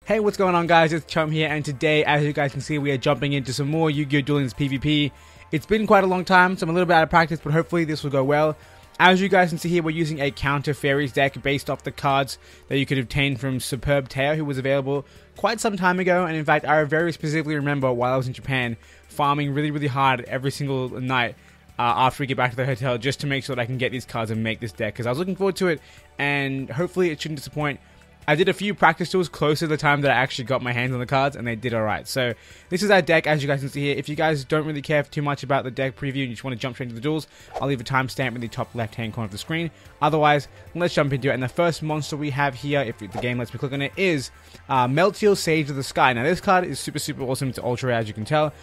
Hey, what's going on, guys? It's Chum here, and today, as you guys can see, we are jumping into some more Yu-Gi-Oh! Duel Links PVP. It's been quite a long time, so I'm a little bit out of practice, but hopefully this will go well. As you guys can see here, we're using a counter fairies deck based off the cards that you could obtain from Superb Teo, who was available quite some time ago. And in fact, I very specifically remember while I was in Japan, farming really hard every single night after we get back to the hotel, just to make sure that I can get these cards and make this deck, because I was looking forward to it, and hopefully it shouldn't disappoint. I did a few practice duels close to the time that I actually got my hands on the cards, and they did alright. So this is our deck, as you guys can see here. If you guys don't really care too much about the deck preview and you just want to jump straight into the duels, I'll leave a timestamp in the top left hand corner of the screen. Otherwise, let's jump into it. And the first monster we have here, if the game lets me click on it, is Meltiel, Sage of the Sky. Now this card is super awesome. It's ultra rare, as you can tell.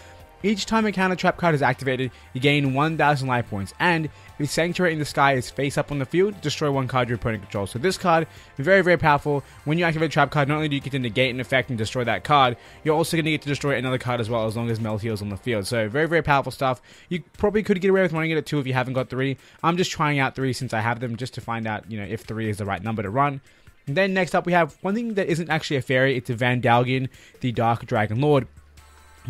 Each time a counter trap card is activated, you gain 1,000 life points, and if Sanctuary in the Sky is face up on the field, destroy one card your opponent controls. So this card is very powerful. When you activate a trap card, not only do you get to negate an effect and destroy that card, you're also going to get to destroy another card as well, as long as Meltiel is on the field. So very powerful stuff. You probably could get away with running it at 2 if you haven't got 3. I'm just trying out 3 since I have them, just to find out, if 3 is the right number to run. And then next up we have one thing that isn't actually a fairy. It's a Vandalgian, the Dark Dragon Lord.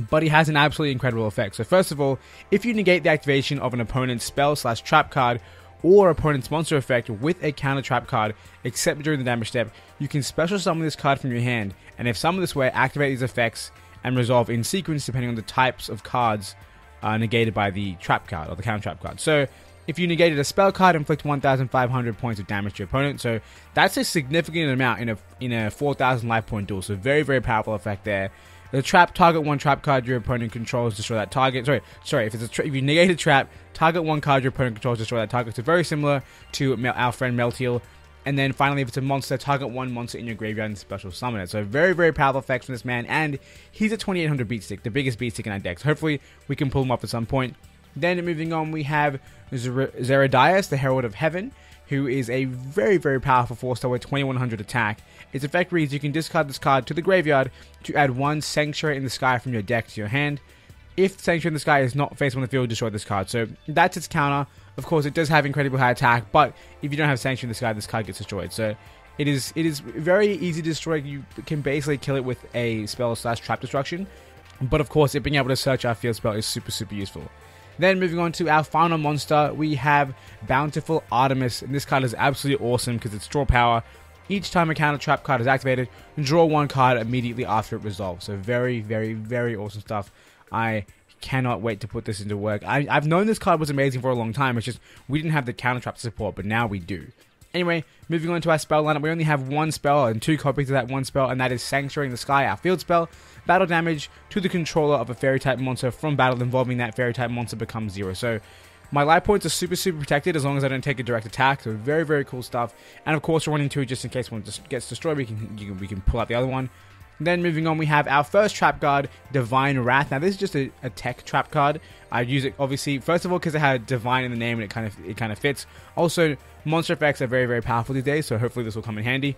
But he has an absolutely incredible effect. So first of all, if you negate the activation of an opponent's spell / trap card or opponent's monster effect with a counter trap card, except during the damage step, you can special summon this card from your hand, and if summoned this way, activate these effects and resolve in sequence depending on the types of cards negated by the trap card or the counter trap card. So if you negated a spell card, inflict 1,500 points of damage to your opponent. So that's a significant amount in a 4,000 life point duel. So very powerful effect there. The trap, target one trap card your opponent controls, destroy that target. Sorry. If you negate a trap, target one card your opponent controls, destroy that target. So very similar to our friend Meltiel. And then finally, if it's a monster, target one monster in your graveyard and special summon it. So very powerful effects from this man. And he's a 2800 beat stick, the biggest beat stick in our deck. So hopefully we can pull him off at some point. Then moving on, we have Zeradias, the Herald of Heaven, who is a very powerful 4-star with 2100 attack. Its effect reads, you can discard this card to the graveyard to add one Sanctuary in the Sky from your deck to your hand. If Sanctuary in the Sky is not face on the field, destroy this card. So that's its counter. Of course, it does have incredibly high attack, but if you don't have Sanctuary in the Sky, this card gets destroyed. So it is very easy to destroy. You can basically kill it with a spell / trap destruction. But of course, it being able to search our field spell is super useful. Then moving on to our final monster, we have Bountiful Artemis, and this card is absolutely awesome because it's draw power. Each time a counter trap card is activated, draw one card immediately after it resolves. So very awesome stuff. I cannot wait to put this into work. I've known this card was amazing for a long time. It's just we didn't have the counter trap support, but now we do. Anyway, moving on to our spell lineup, we only have one spell and 2 copies of that one spell, and that is Sanctuary in the Sky, our field spell. Battle damage to the controller of a fairy type monster from battle involving that fairy type monster becomes 0. So my life points are super protected as long as I don't take a direct attack. So very cool stuff. And of course, we're running 2 just in case one gets destroyed. We can pull out the other one. Then moving on, we have our first trap card, Divine Wrath. Now this is just a tech trap card. I use it obviously first of all because it had Divine in the name and it kind of fits. Also, monster effects are very powerful these days, so hopefully this will come in handy.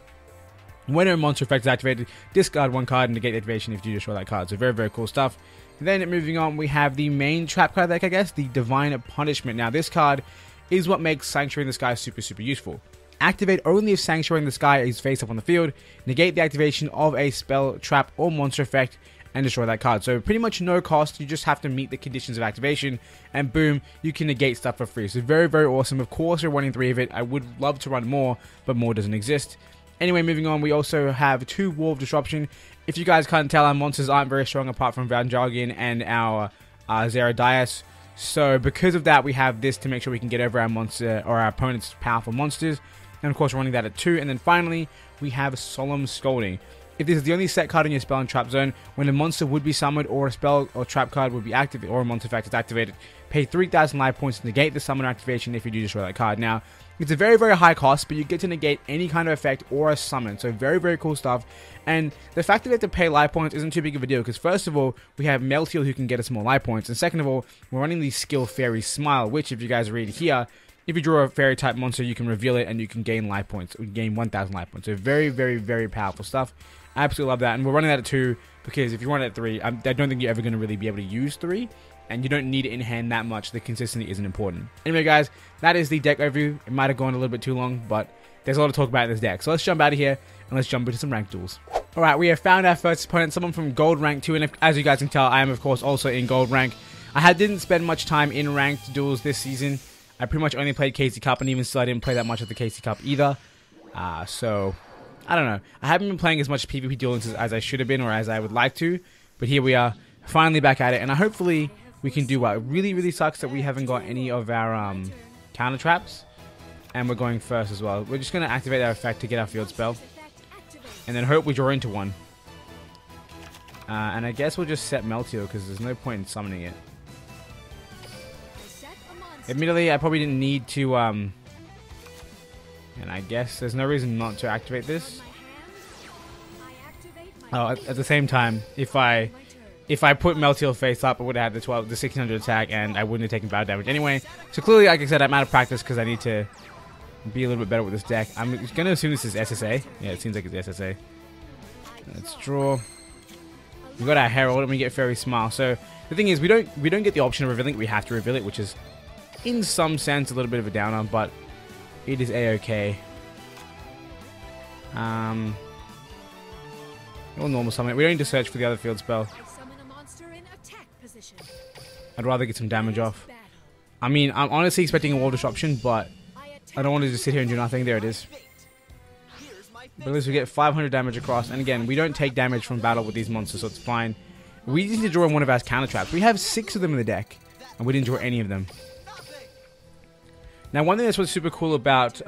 When a monster effect is activated, discard one card and negate the activation if you destroy that card. So very cool stuff. Then moving on, we have the main trap card deck, I guess, the Divine Punishment. Now this card is what makes Sanctuary in the Sky super useful. Activate only if Sanctuary in the Sky is face up on the field. Negate the activation of a spell, trap, or monster effect and destroy that card. So pretty much no cost. You just have to meet the conditions of activation and boom, you can negate stuff for free. So very awesome. Of course, we're running 3 of it. I would love to run more, but more doesn't exist. Anyway, moving on, we also have 2 War of Disruption. If you guys can't tell, our monsters aren't very strong apart from Vandalgian and our Zeradias. So because of that, we have this to make sure we can get over our monster or our opponent's powerful monsters. And of course, we're running that at 2. And then finally, we have Solemn Scolding. If this is the only set card in your spell and trap zone, when a monster would be summoned or a spell or trap card would be activated or a monster effect is activated, pay 3,000 life points to negate the summoner activation if you do destroy that card. Now, it's a very high cost, but you get to negate any kind of effect or a summon. So very cool stuff. And the fact that we have to pay life points isn't too big of a deal because first of all, we have Meltiel who can get us more life points. And second of all, we're running the skill Fairy Smile, which if you guys read here, if you draw a fairy type monster, you can reveal it and you can gain life points. You gain 1,000 life points. So very powerful stuff. I absolutely love that. And we're running that at 2 because if you run it at 3, I don't think you're ever going to really be able to use 3. And you don't need it in hand that much. The consistency isn't important. Anyway, guys, that is the deck overview. It might have gone a little bit too long, but there's a lot to talk about in this deck. So let's jump out of here and let's jump into some ranked duels. Alright, we have found our first opponent, someone from gold rank 2, and as you guys can tell, I am of course also in gold rank. Didn't spend much time in ranked duels this season. I pretty much only played KC Cup, and even still I didn't play that much of the KC Cup either. So, I don't know. I haven't been playing as much PvP Duel Links as I should have been, or as I would like to. But here we are, finally back at it, and hopefully we can do well. It really, really sucks that we haven't got any of our counter traps. And we're going first as well. We're just going to activate our effect to get our field spell. And then hope we draw into one. And I guess we'll just set Melteor because there's no point in summoning it. Admittedly, I probably didn't need to, and I guess there's no reason not to activate this. Oh, at the same time, if I put Melteor face up, I would have had the 1600 attack, and I wouldn't have taken battle damage anyway. So clearly, like I said, I'm out of practice because I need to be a little bit better with this deck. I'm going to assume this is SSA. Yeah, it seems like it's SSA. Let's draw. We got our Herald, and we get Fairy Smile. So the thing is, we don't get the option of revealing it. We have to reveal it, which is in some sense a little bit of a downer, but it is a-okay. We'll normal summon it. We don't need to search for the other field spell. I'd rather get some damage off. I mean, I'm honestly expecting a wall disruption, but I don't want to just sit here and do nothing. There it is. But at least we get 500 damage across. And again, we don't take damage from battle with these monsters, so it's fine. We just need to draw one of our counter traps. We have 6 of them in the deck, and we didn't draw any of them. Now, one thing that's what's super cool about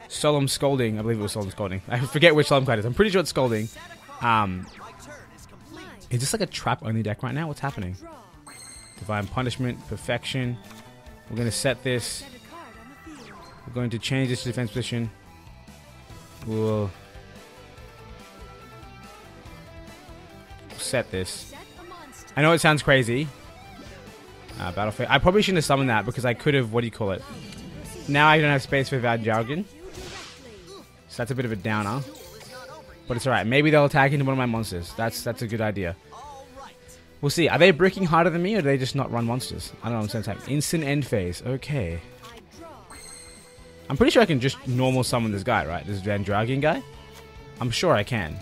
Solemn Scolding, I believe it was Solemn Scolding. I forget which Solemn card it is. I'm pretty sure it's Scolding. Is this like a trap-only deck right now? What's happening? Divine Punishment, Perfection. We're going to set this. We're going to change this to defense position. We'll set this. I know it sounds crazy. Battlefield. I probably shouldn't have summoned that because I could have, what do you call it? Now I don't have space for Van Jargon. So that's a bit of a downer. But it's alright. Maybe they'll attack into one of my monsters. That's a good idea. We'll see. Are they bricking harder than me, or do they just not run monsters? I don't know what I'm saying. Instant end phase. Okay. I'm pretty sure I can just normal summon this guy, right? This Van Dragon guy? I'm sure I can.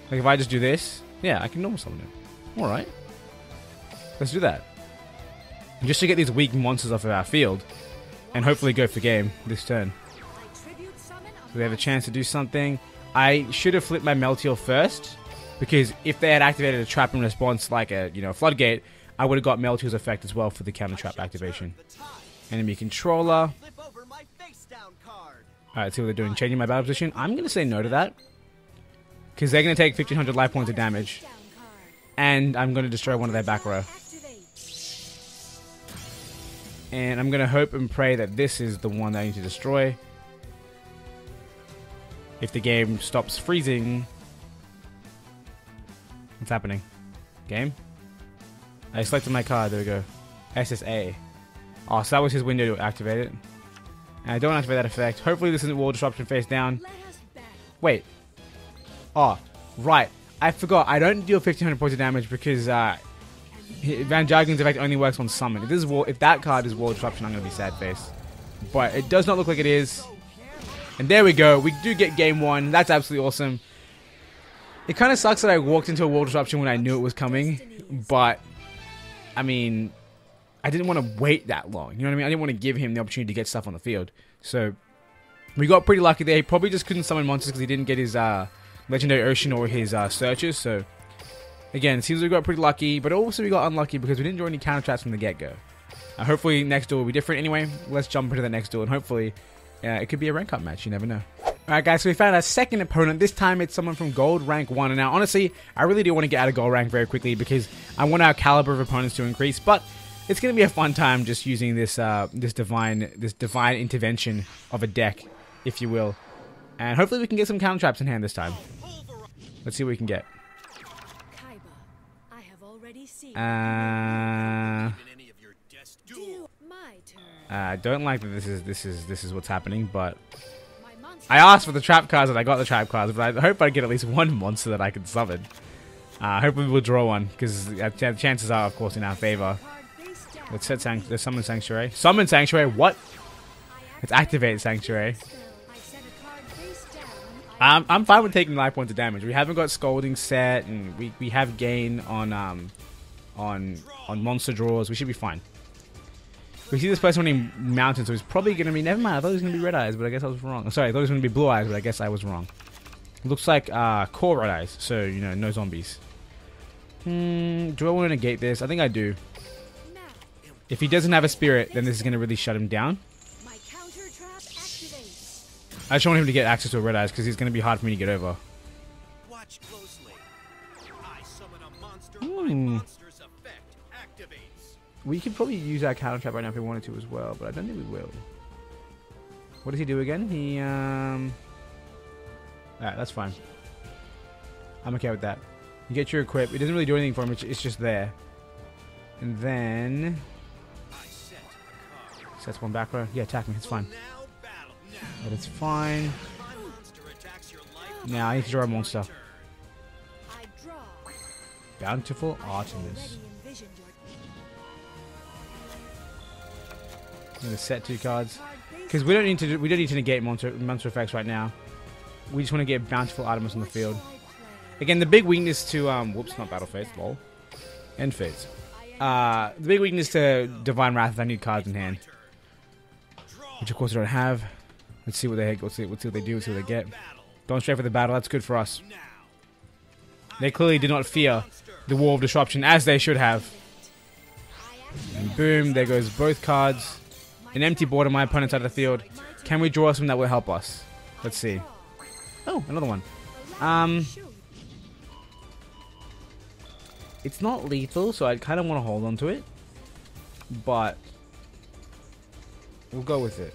Like, if I just do this, yeah, I can normal summon him. Alright. Let's do that. Just to get these weak monsters off of our field. And hopefully go for game this turn. So we have a chance to do something. I should have flipped my Melteor first. Because if they had activated a trap in response, like a floodgate, I would have got Melteor's effect as well for the counter trap activation. Enemy controller. Alright, let's see what they're doing. Changing my battle position. I'm going to say no to that. Because they're going to take 1500 life points of damage. And I'm going to destroy one of their back row. And I'm going to hope and pray that this is the one that I need to destroy. If the game stops freezing. What's happening? Game? I selected my card. There we go. SSA. Oh, so that was his window to activate it. And I don't activate that effect. Hopefully this isn't wall disruption face down. Wait. Oh, right. I forgot. I don't deal 1500 points of damage because Van Jargon's effect only works on summon. If that card is wall disruption, I'm going to be sad face. But it does not look like it is. And there we go. We do get game 1. That's absolutely awesome. It kind of sucks that I walked into a wall disruption when I knew it was coming. But, I mean, I didn't want to wait that long. You know what I mean? I didn't want to give him the opportunity to get stuff on the field. So, we got pretty lucky there. He probably just couldn't summon monsters because he didn't get his Legendary Ocean or his searches. So, again, it seems we got pretty lucky. But also we got unlucky because we didn't draw any counter traps from the get-go. Hopefully next duel will be different. Anyway, let's jump into the next duel. And hopefully it could be a rank up match. You never know. Alright guys, so we found our second opponent. This time it's someone from gold rank 1. And now honestly, I really do want to get out of gold rank very quickly because I want our caliber of opponents to increase. But it's going to be a fun time just using this this divine intervention of a deck, if you will. And hopefully we can get some counter traps in hand this time. Let's see what we can get. I don't like that this is what's happening, but I asked for the trap cards and I got the trap cards, but I hope I get at least one monster that I can summon. Hopefully we'll draw one, because the chances are, of course, in our favor. Let's set let's summon Sanctuary. Summon Sanctuary? What? Let's activate Sanctuary. I'm fine with taking life points of damage. We haven't got Scolding set, and we have gain on monster draws. We should be fine. We see this person winning Mountain, so he's probably going to be... Never mind, I thought he was going to be Red Eyes, but I guess I was wrong. Sorry, I thought he was going to be Blue Eyes, but I guess I was wrong. Looks like core Red Eyes, so, you know, no zombies. Do I want to negate this? I think I do. If he doesn't have a spirit, then this is going to really shut him down. I just want him to get access to a Red Eyes, because he's going to be hard for me to get over. Watch closely. I summon a monster. My monster's effect activates. We could probably use our counter trap right now if we wanted to as well, but I don't think we will. What does he do again? He alright, that's fine. I'm okay with that. You get your equip. It doesn't really do anything for him. It's just there. And then sets one back row. Yeah, attack me. It's fine. But it's fine. Now I need to draw a monster. Bountiful Artemis. I'm gonna set 2 cards because we don't need to negate monster effects right now. We just want to get Bountiful Artemis on the field. Again, the big weakness to whoops, not Battle Fates, lol, End Fates. The big weakness to Divine Wrath is I need cards in hand, which of course I don't have. Let's see what they let's see what they do. Let's see what they get. Going straight for the battle. That's good for us. They clearly did not fear the Wall of Disruption as they should have. And boom, there goes both cards. An empty board on my opponent's side of the field. Can we draw something that will help us? Let's see. Oh, another one. It's not lethal, so I kind of want to hold on to it. But we'll go with it.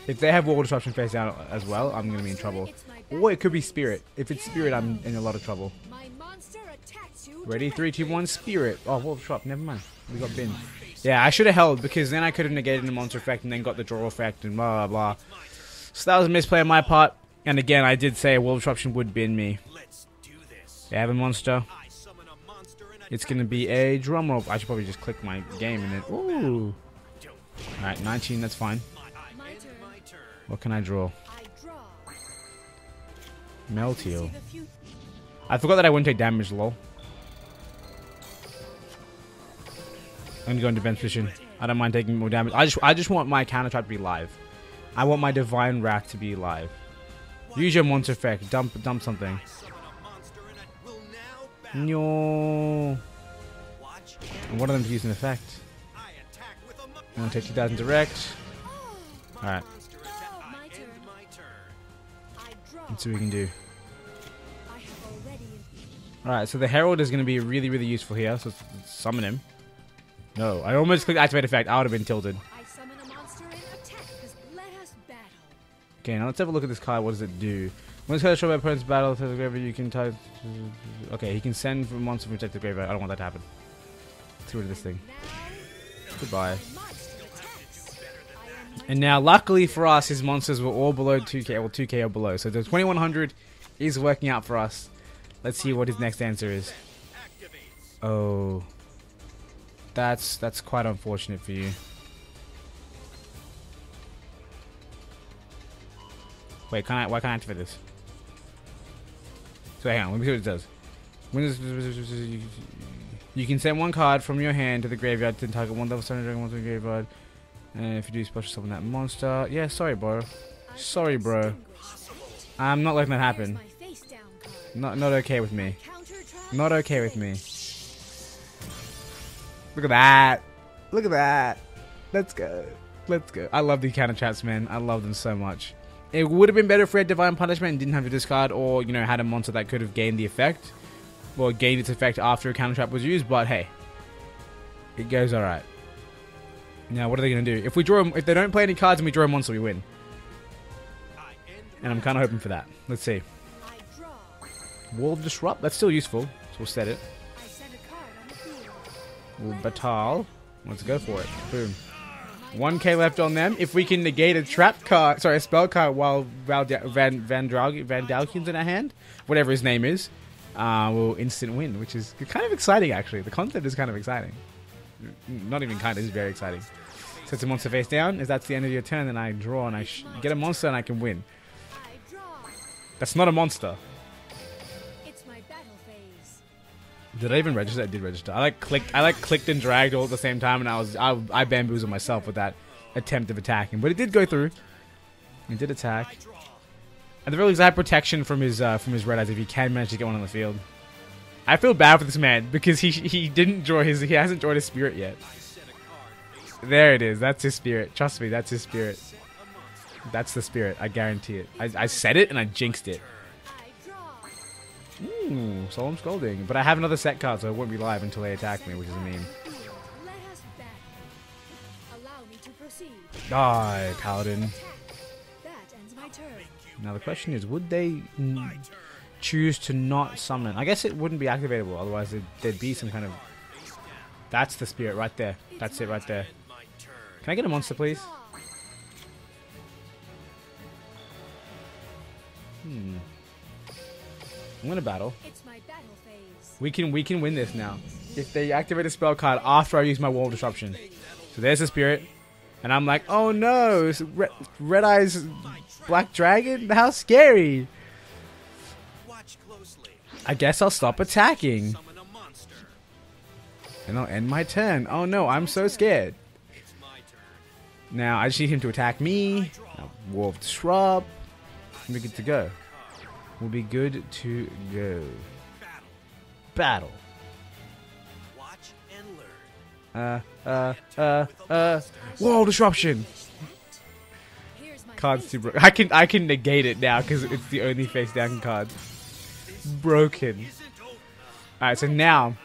If they have Wall of Disruption face down as well, I'm going to be in trouble. Or it could be Spirit. If it's Spirit, I'm in a lot of trouble. Ready? 3, 2, 1, Spirit. Oh, Wall of Disrupt. Never mind. We got bin. Yeah, I should have held, because then I could have negated the monster effect and then got the draw effect and blah, blah, blah. So that was a misplay on my part. And again, I did say a Wall of Disruption would bin me. They have a monster. It's going to be a drum roll. I should probably just click my game and then... Ooh. Alright, 19. That's fine. What can I draw? Melteal. I forgot that I wouldn't take damage, lol. I'm gonna go in defense position. I don't mind taking more damage. I just want my counter trap to be live. I want my Divine Wrath to be live. Use your monster effect. Dump something. No. And one of them's using effect. I'm gonna take 2,000 direct. Alright. Let's see what we can do. Alright, so the Herald is going to be really, really useful here. So let's summon him. No, I almost clicked activate effect. I would have been tilted. Okay, now let's have a look at this card. What does it do? When this card is shown by opponent's battle to the graveyard, you can type... Okay, he can send a monster from protect the graveyard. I don't want that to happen. Let's get rid of this thing. Goodbye. And now, luckily for us, his monsters were all below 2k, or 2k or below. So the 2100 is working out for us. Let's see what his next answer is. Oh. That's quite unfortunate for you. Wait, why can't I activate this? So hang on, let me see what it does. You can send one card from your hand to the graveyard to target one level 7 dragon monster in the graveyard. And if you do special summon that monster... Yeah, sorry, bro. Sorry, bro. I'm not letting that happen. Not okay with me. Not okay with me. Look at that. Look at that. Let's go. Let's go. I love these counter traps, man. I love them so much. It would have been better if we had Divine Punishment and didn't have to discard, or, you know, had a monster that could have gained the effect. Or gained its effect after a counter trap was used, but hey. It goes alright. Now, what are they going to do? If we draw, if they don't play any cards and we draw a monster, we win. And I'm kind of hoping for that. Let's see. Wall of Disrupt. That's still useful. So we'll set it. We'll Batal. Let's go for it. Boom. 1k left on them. If we can negate a trap card, sorry, a spell card while Van Dalkin's in our hand, whatever his name is, we'll instant win, which is kind of exciting, actually. The concept is kind of exciting. Not even kind of, it's very exciting. Sets a monster face down. If that's the end of your turn, then I draw and I get a monster and I can win. That's not a monster. It's my battle phase. Did I even register? I did register. I clicked and dragged all at the same time, and I bamboozled myself with that attempt of attacking. But it did go through. It did attack. At the very least, I have protection from his red eyes if he can manage to get one on the field. I feel bad for this man because he didn't draw his, he hasn't drawn his spirit yet. There it is. That's his spirit. Trust me, that's his spirit. That's the spirit. I guarantee it. I said it and I jinxed it. Ooh, solemn scolding. But I have another set card, so it won't be live until they attack me, which is a meme. Die, Paladin. Now the question is, would they choose to not summon? I guess it wouldn't be activatable, otherwise there'd be some kind of... That's the spirit right there. That's it right there. Can I get a monster, please? I'm gonna battle. We can win this now. If they activate a spell card after I use my wall of disruption. So there's the spirit. And I'm like, oh no, it's Red Eyes Black Dragon? How scary. I guess I'll stop attacking. And I'll end my turn. Oh no, I'm so scared. Now I just need him to attack me. Wall of Disrupt. We'll be good to go. We'll be good to go. Battle. Wall disruption. Card's too broken. I can negate it now because it's the only face down card. Broken. Alright, so now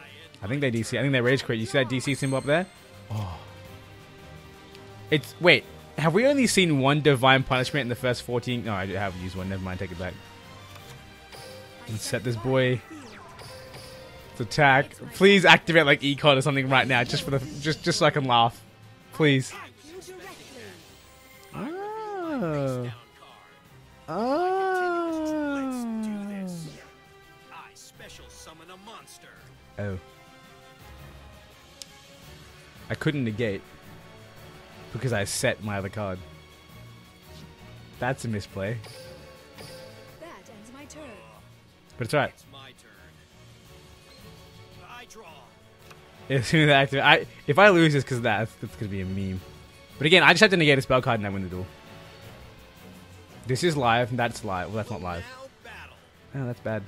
I think they DC. I think they rage quit. You see that DC symbol up there? Oh. It's wait. Have we only seen one divine punishment in the first 14? No, I have used one. Never mind. Take it back. Let's set this boy. Attack. Please activate like Econ or something right now, just for the just so I can laugh. Please. Oh. Oh. Oh. I couldn't negate because I set my other card. That's a misplay. That ends my turn. But it's alright. As soon as I activate, if I lose this because of that, that's gonna be a meme. But again, I just have to negate a spell card and I win the duel. This is live, and that's live. Well, that's not live. Oh, that's bad.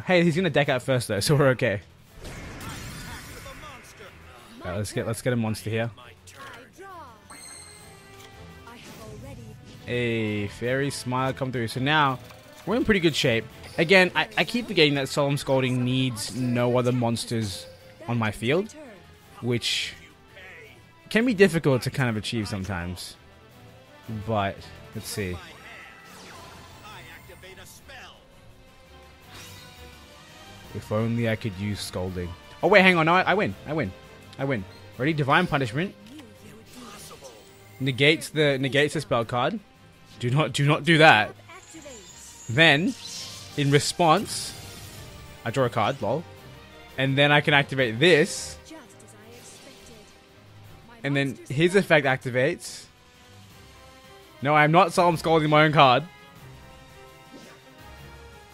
Hey, he's gonna deck out first though, so we're okay. Let's get a monster here. A fairy smile come through. So now we're in pretty good shape. Again, I keep forgetting that Solemn Scolding needs no other monsters on my field, which can be difficult to kind of achieve sometimes. But, let's see. If only I could use Scolding. Oh wait, hang on, no, I win. Ready? Divine Punishment. Negates the spell card. Do not do that. Then, in response, I draw a card, lol. And then I can activate this. And then his effect activates. No, I'm not Solemn Scolding my own card.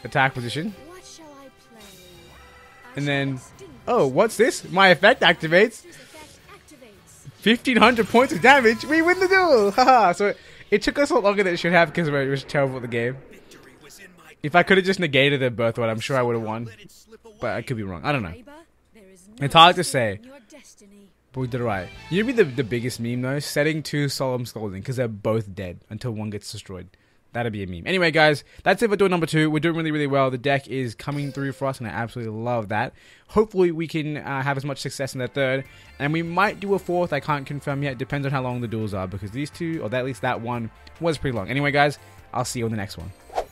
Attack position. And then, oh, what's this? My effect activates. 1,500 points of damage. We win the duel. Haha. So it took us a lot longer than it should have because it was terrible at the game. If I could have just negated their birthright, I'm sure I would have won. But I could be wrong. I don't know. It's hard to say. But we did it right. You'd be the biggest meme though, setting 2 Solemn Scolding because they're both dead until one gets destroyed. That'd be a meme. Anyway, guys, that's it for duel number 2. We're doing really, really well. The deck is coming through for us, and I absolutely love that. Hopefully, we can have as much success in the 3rd, and we might do a 4th. I can't confirm yet. Depends on how long the duels are, because these 2, or at least that one, was pretty long. Anyway, guys, I'll see you on the next one.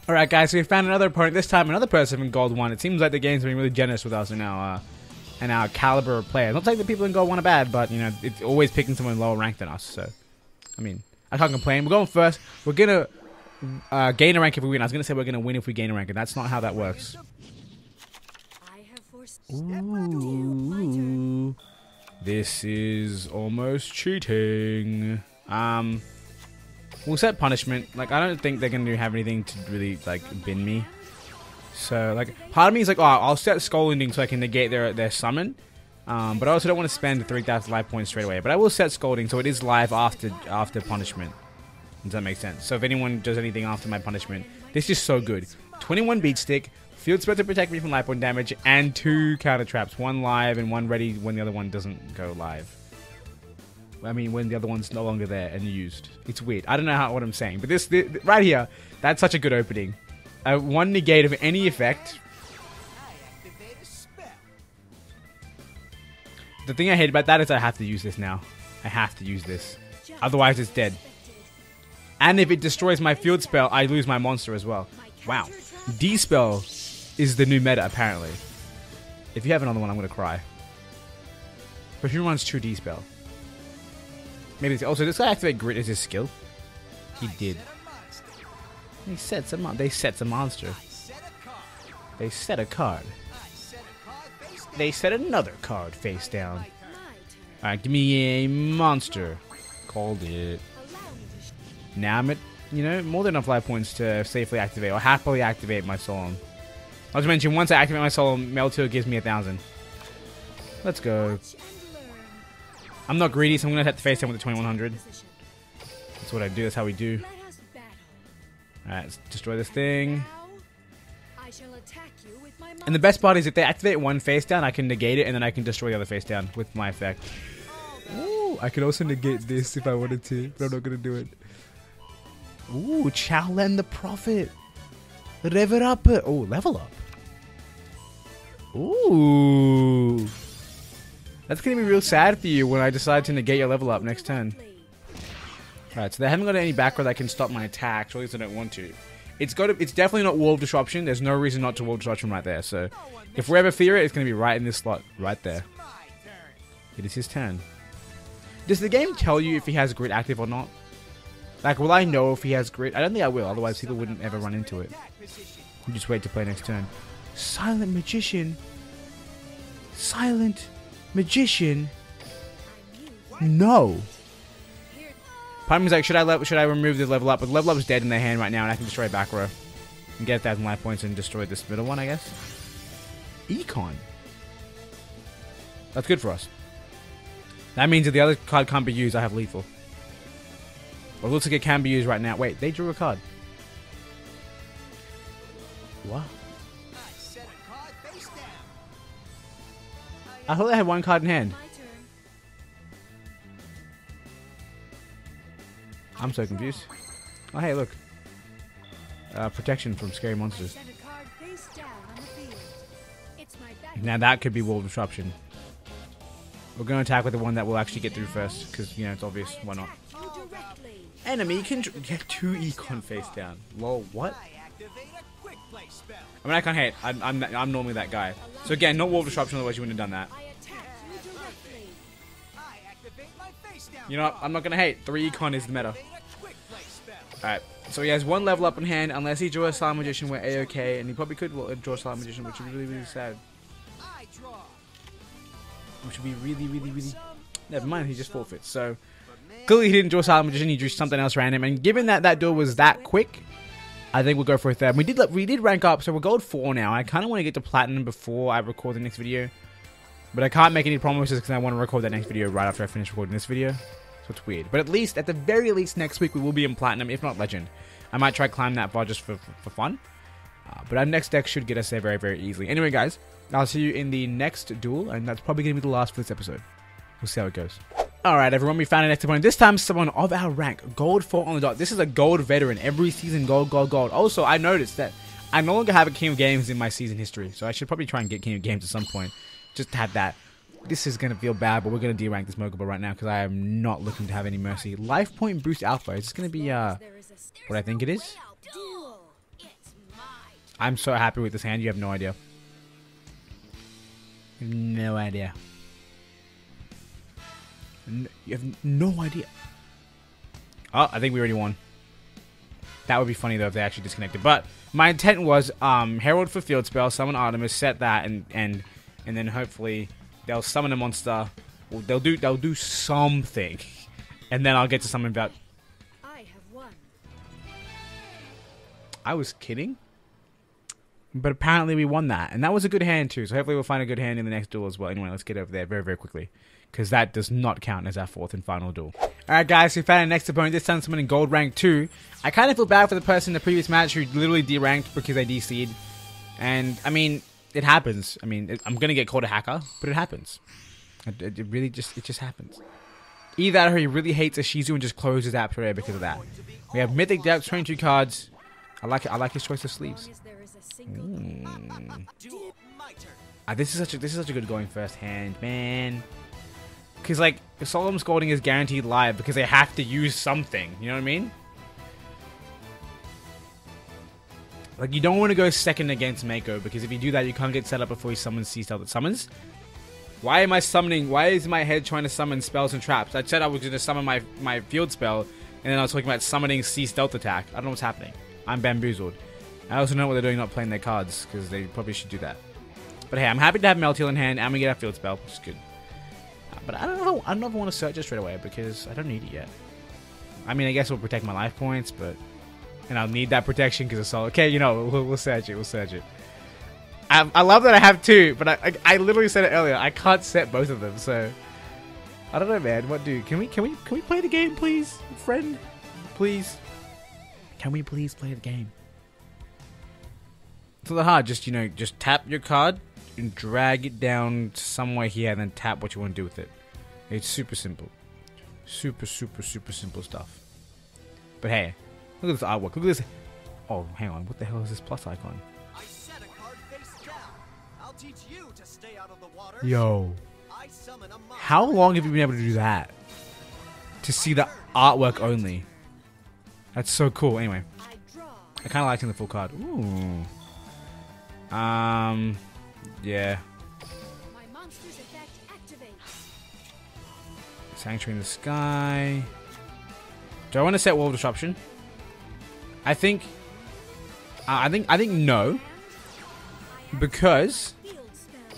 Alright, guys, so we found another opponent. This time, another person in Gold 1. It seems like the game's been really generous with us in our caliber of player. Not saying that people in Gold 1 are bad, but, you know, it's always picking someone lower ranked than us, so, I mean, I can't complain. We're going first. We're gonna gain a rank if we win. I was going to say we're going to win if we gain a rank, and that's not how that works. Ooh, this is almost cheating. We'll set punishment. Like, I don't think they're going to have anything to really, like, bin me. So, like, part of me is like, oh, I'll set Scolding so I can negate their summon. But I also don't want to spend 3,000 life points straight away. But I will set Scolding so it is live after punishment. Does that make sense? So if anyone does anything after my punishment, this is so good. 21 beat stick, field spell to protect me from life point damage, and 2 counter traps. 1 live and 1 ready when the other one doesn't go live. I mean, when the other one's no longer there and used. It's weird. I don't know what I'm saying. But this right here, that's such a good opening. 1 negate of any effect. The thing I hate about that is I have to use this now. I have to use this. Otherwise, it's dead. And if it destroys my field spell, I lose my monster as well. Wow. D-spell is the new meta, apparently. If you have another one, I'm going to cry. But who runs true D-spell? Maybe it's... Also, this guy activate Grit as his skill? He did. He sets a They set a monster. They set a card. They set another card face down. Alright, give me a monster. Called it. Now I'm at, you know, more than enough life points to safely activate or happily activate my Solemn. Not to mention, once I activate my Solemn, Meltil gives me 1,000. Let's go. I'm not greedy, so I'm going to have to face down with the 2100. That's what I do. That's how we do. Alright, let's destroy this thing. And the best part is if they activate 1 face down, I can negate it, and then I can destroy the other face down with my effect. Ooh, I can also negate this if I wanted to, but I'm not going to do it. Ooh, Chowlen the Prophet. Level up. Oh, level up. Ooh. That's going to be real sad for you when I decide to negate your level up next turn. Alright, so they haven't got any back row that can stop my attacks, or at least I don't want to. It's definitely not Wall of Disruption. There's no reason not to Wall of Disruption right there. So, if we ever fear it, it's going to be right in this slot. Right there. It is his turn. Does the game tell you if he has Grit active or not? Like, will I know if he has Grit? I don't think I will. Otherwise, people wouldn't ever run into it. You just wait to play next turn. Silent Magician. Silent Magician. No. Part of me is like, should I remove the level up? But the level up is dead in their hand right now, and I can destroy back row and get 1,000 life points and destroy this middle one, I guess. Econ. That's good for us. That means if the other card can't be used, I have lethal. Well, it looks like it can be used right now. Wait, they drew a card. What? I thought they had 1 card in hand. I'm so confused. Oh, hey, look. Protection from scary monsters. Now that could be Wall of Disruption. We're going to attack with the one that will actually get through first, because, you know, it's obvious. Why not? Enemy can get 2 Econ face down. Lol, what? I mean, I can't hate. I'm normally that guy. So again, not Wall of Disruption, otherwise you wouldn't have done that. You know what? I'm not going to hate. 3 Econ is the meta. Alright, so he has 1 level up in hand, unless he draws a Silent Magician, we're A-okay, and he probably could draw a Silent Magician, which would be really, really sad. Which would be really, really, really... Never mind, he just forfeits, so... Clearly he didn't draw a Silent Magician, he drew something else random, and given that that duel was that quick, I think we'll go for a third. We did rank up, so we're gold 4 now. I kind of want to get to platinum before I record the next video. But I can't make any promises because I want to record that next video right after I finish recording this video. So it's weird. But at least, at the very least, next week we will be in platinum, if not legend. I might try climb that bar just for fun. But our next deck should get us there very, very easily. Anyway, guys, I'll see you in the next duel, and that's probably going to be the last for this episode. We'll see how it goes. Alright, everyone, we found our next opponent. This time, someone of our rank. Gold 4 on the dot. This is a gold veteran. Every season, gold, gold, gold. Also, I noticed that I no longer have a King of Games in my season history, so I should probably try and get King of Games at some point. Just to have that. This is going to feel bad, but we're going to D-rank this Mogul right now because I am not looking to have any mercy. Life point boost alpha. Is this going to be what I think it is? I'm so happy with this hand. You have no idea. No idea. You have no idea. Oh, I think we already won. That would be funny though if they actually disconnected. But my intent was Herald for field spell, summon Artemis, set that, and then hopefully they'll summon a monster. Well, they'll do something, and then I'll get to summon about. I have won. I was kidding. But apparently we won that. And that was a good hand too. So hopefully we'll find a good hand in the next duel as well. Anyway, let's get over there very, very quickly. Because that does not count as our fourth and final duel. Alright guys, we found our next opponent. This time someone in gold rank 2. I kind of feel bad for the person in the previous match who literally D-ranked because they DC'd. And, I mean, it happens. I mean, I'm going to get called a hacker, but it happens. It really just happens. Either that or he really hates a Shizu and just closes out prayer because of that. We have Mythic Depth, 22 cards. I like his choice of sleeves. This is such a good going first hand, man. Because like Solemn Scolding is guaranteed live because they have to use something. You know what I mean? Like you don't want to go second against Mako because if you do that, you can't get set up before he summons Sea Stealth. It summons. Why am I summoning? Why is my head trying to summon spells and traps? I said I was going to summon my field spell, and then I was talking about summoning Sea Stealth attack. I don't know what's happening. I'm bamboozled. I also know what they're doing, not playing their cards, because they probably should do that. But hey, I'm happy to have Melteal in hand, and we get our field spell, which is good. But I don't know if I want to search it straight away, because I don't need it yet. I mean, I guess it'll protect my life points, but... And I'll need that protection, because it's all... Okay, you know, we'll search it, we'll search it. I love that I have two, but I literally said it earlier, I can't set both of them, so... I don't know, man, what do? Can we play the game, please? Friend? Please? Can we please play the game? It's not that hard. Just, you know, just tap your card and drag it down somewhere here and then tap what you want to do with it. It's super simple. Super simple stuff. But hey, look at this artwork. Look at this. Oh, hang on. What the hell is this plus icon? I set a card face down. I'll teach you to stay out of the water. Yo. I summon a monster. How long have you been able to do that? To see the artwork only. That's so cool. Anyway. I kind of like in the full card. Ooh. Yeah. My monster's effect activates. Sanctuary in the Sky. Do I want to set Wall of Disruption? I think no. Because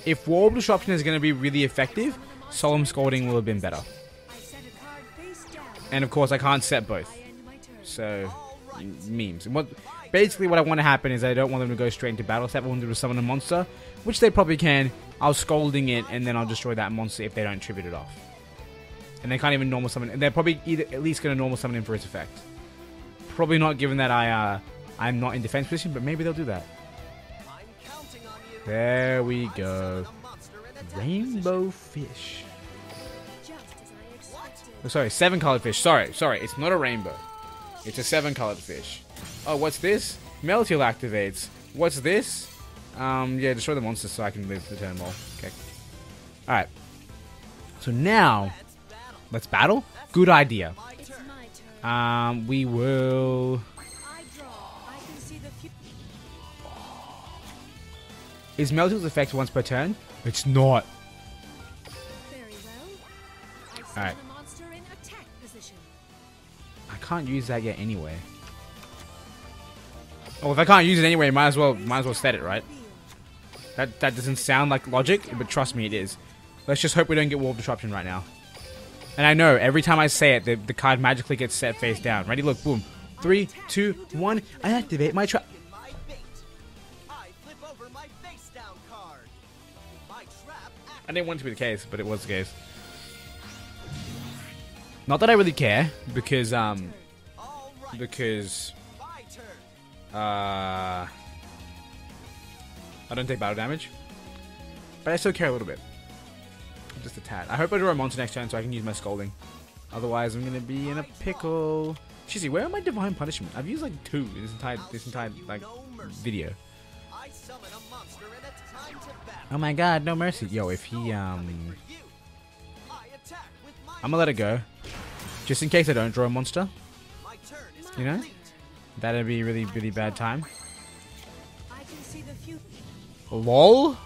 if Wall of Disruption is going to be really effective, Solemn Scolding will have been better. And of course, I can't set both. So, memes. And basically what I want to happen is I don't want them to go straight into battle step. I want them to summon a monster, which they probably can. I'll Scolding it, and then I'll destroy that monster if they don't tribute it off. And they can't even normal summon. And they're probably at least going to normal summon him for its effect. Probably not, given that I'm not in defense position, but maybe they'll do that. There we go. Rainbow fish. Oh, sorry, 7-colored fish. Sorry, it's not a rainbow. It's a 7-colored fish. Oh, what's this? Melteal activates. What's this? Yeah, destroy the monster so I can live the turn more. Okay. Alright. So now, let's battle? Good idea. We will... Is Melteal's effect once per turn? It's not. Alright. I can't use that yet anyway. Well, if I can't use it anyway, might as well set it, right? That doesn't sound like logic, but trust me, it is. Let's just hope we don't get Wall of Disruption right now. And I know, every time I say it, the card magically gets set face down. Ready? Look, boom. 3, 2, 1. I activate my trap. I didn't want it to be the case, but it was the case. Not that I really care, because I don't take battle damage, but I still care a little bit. Just a tad. I hope I draw a monster next turn so I can use my Scolding. Otherwise, I'm gonna be in a pickle. Shizzy, where are my Divine Punishment? I've used like 2 in this entire like video. Oh my God, no mercy. Yo, if he I'm gonna let it go, just in case I don't draw a monster. You know, that'd be a really bad time. LOL.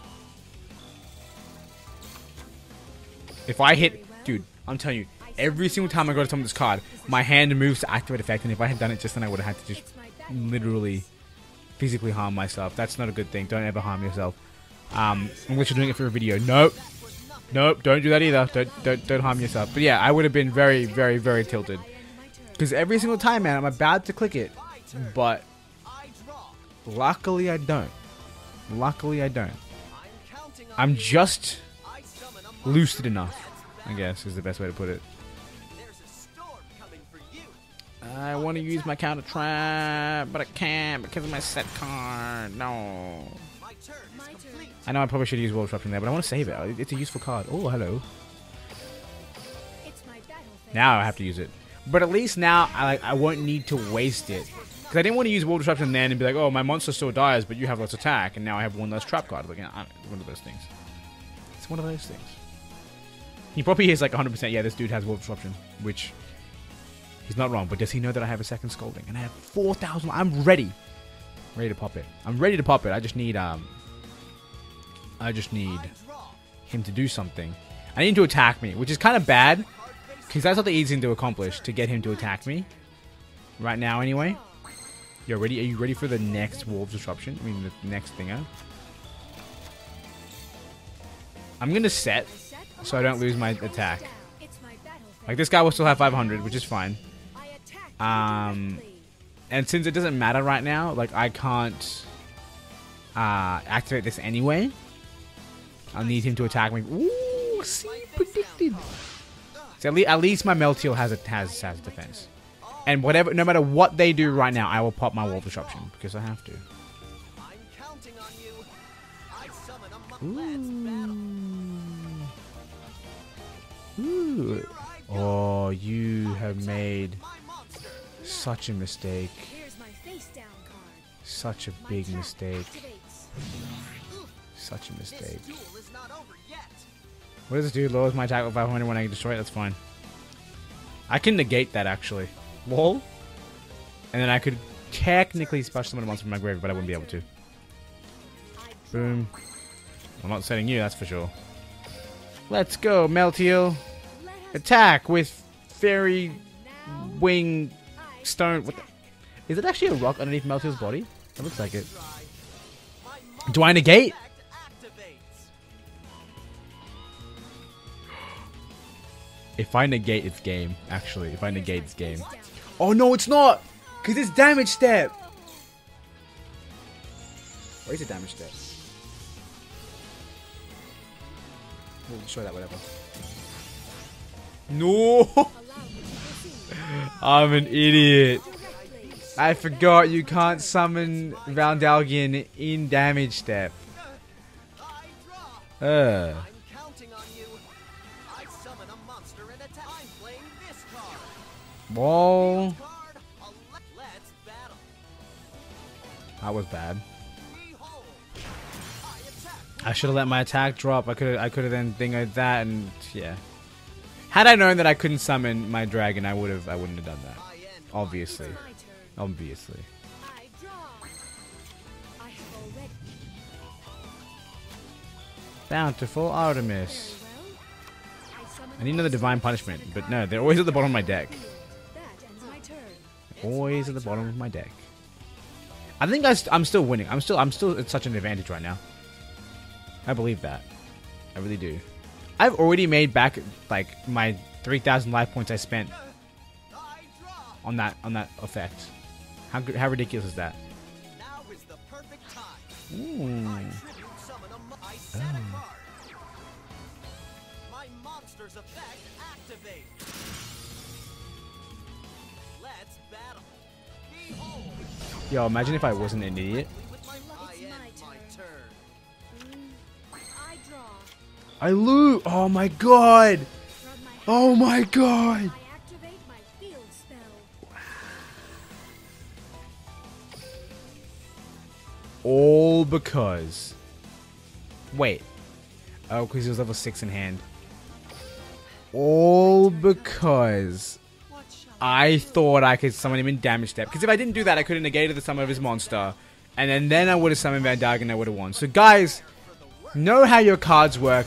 If I hit, dude, I'm telling you, every single time I go to summon this card, my hand moves to activate effect, and if I had done it just then, I would have had to just literally, physically harm myself. That's not a good thing. Don't ever harm yourself. Unless you're doing it for a video. Nope, don't do that either. Don't harm yourself. But yeah, I would have been very tilted, because every single time, man, I'm about to click it, but Luckily, I don't. Luckily, I don't. I'm counting on I'm you. just I summon a monster lucid and enough, attack I guess, is the best way to put it. There's a storm coming for you. I want to use my counter trap, but I can't because of my set card. No. My turn is complete. I know I probably should use World Disruption there, but I want to save it. It's a useful card. Oh, hello. It's my battle phase. Now I have to use it. But at least now I won't need to waste it. Because I didn't want to use World Disruption then and be like, oh, my monster still dies, but you have less attack, and now I have one less trap card. Like, one of those things. It's one of those things. He probably is like 100%, yeah, this dude has World Disruption, which he's not wrong. But does he know that I have a second Scolding? And I have 4,000. I'm ready. Ready to pop it. I'm ready to pop it. I just need him to do something. I need him to attack me, which is kind of bad. Because that's not the easy thing to accomplish, to get him to attack me. Right now, anyway. You're ready? Are you ready for the next Wolves Disruption? I mean, the next thinger. I'm going to set, so I don't lose my attack. It's my battle phase. Like, this guy will still have 500, which is fine. I attack directly. And since it doesn't matter right now, like, I can't activate this anyway. I'll need him to attack me. Ooh, see, predicted. So at least my Melteal has defense. And whatever, no matter what they do right now, I will pop my Wolf Disruption because I have to. I'm counting on you. I summon a let's battle. Ooh. Oh, you have made My monster. such a mistake. Here's my face down card. Such a My big trap mistake. activates. Such a This mistake. duel is not over yet. What does this do? Lowers my attack with 500 when I destroy it? That's fine. I can negate that, actually. Lol. And then I could technically splash summon a monster from my grave, but I wouldn't be able to. Boom. I'm not setting you, that's for sure. Let's go, Melteal. Let us Attack with Fairy now. Wing I Stone. What the? Is it actually a rock underneath Melteal's body? It looks like it. My Do I negate? monster activates. If I negate, it's game. Actually, if I negate, it's game. Oh no, it's not! Because it's damage step! Or is it damage step? We'll show that, whatever. No! Allow me to proceed. I'm an idiot. Directly. I forgot you can't summon Valdalgian in damage step. I draw. I'm counting on you. I summon a monster and attack. I'm playing this card. Whoa. Card. Let's battle. That was bad. Behold. I attack. I should have let my attack drop. I could have then thingoed that, and yeah. Had I known that I couldn't summon my dragon, I wouldn't have done that. I end. Obviously. It's my turn. Obviously. I draw. I have already. Bountiful Artemis. Very well. I summon I need another divine punishment, but no, they're always at the bottom of my deck. that ends my turn. Always at the bottom of my deck. I think I'm still winning. I'm still at such an advantage right now. I believe that. I really do. I've already made back like my 3,000 life points I spent I draw. on that effect. How ridiculous is that? Now is the perfect time. Ooh. I tribute summon I set a card. My monster's effect activates. Let's battle. Behold. Yo, imagine if I wasn't an idiot. With my I It's end my my turn. turn. I draw. I lose. Oh my god. From my hand, Oh my god. I activate my field spell. All because. Wait. Oh, because he was level 6 in hand. All because What shall I thought I could summon him in damage step. Because if I didn't do that, I could have negated the summon of his monster. And then I would have summoned Van Dark and I would have won. So guys, know how your cards work.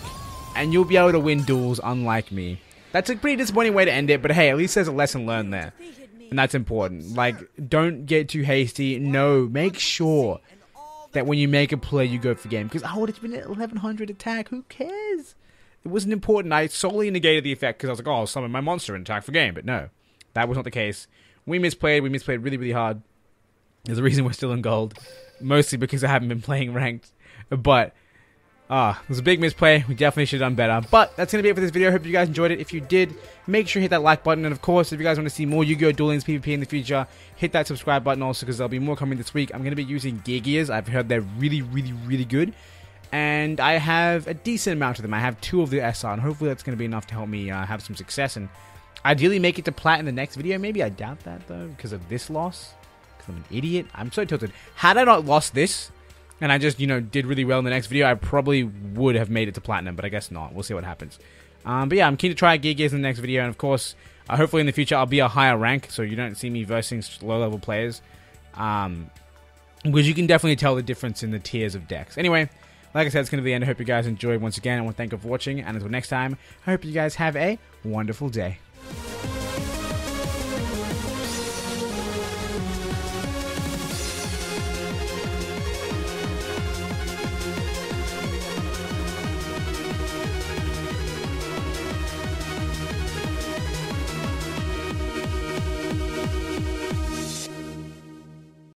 And you'll be able to win duels unlike me. That's a pretty disappointing way to end it. But hey, at least there's a lesson learned there. Defeated me. And that's important. Like, don't get too hasty. No, make sure that when you make a play, you go for game. Because, oh, it's been an 1100 attack. Who cares? It wasn't important. I solely negated the effect because I was like, oh, I'll summon my monster and attack for game. But no, that was not the case. We misplayed. We misplayed really, really hard. There's a reason we're still in gold. mostly because I haven't been playing ranked. But it was a big misplay. We definitely should have done better. But that's going to be it for this video. I hope you guys enjoyed it. If you did, make sure you hit that like button. And of course, if you guys want to see more Yu-Gi-Oh! Duel Links PVP in the future, hit that subscribe button also, because there'll be more coming this week. I'm going to be using Gear Gears. I've heard they're really, really, really good. And I have a decent amount of them. I have 2 of the SR, and hopefully that's going to be enough to help me have some success. And ideally make it to plat in the next video. Maybe I doubt that, though, because of this loss. Because I'm an idiot. I'm so tilted. Had I not lost this, and I just, did really well in the next video, I probably would have made it to platinum, but I guess not. We'll see what happens. But yeah, I'm keen to try Gear Gears in the next video, and of course, hopefully in the future I'll be a higher rank, so you don't see me versing low-level players. Because you can definitely tell the difference in the tiers of decks. Anyway, like I said, it's going to be the end. I hope you guys enjoyed once again. I want to thank you for watching, and until next time, I hope you guys have a wonderful day.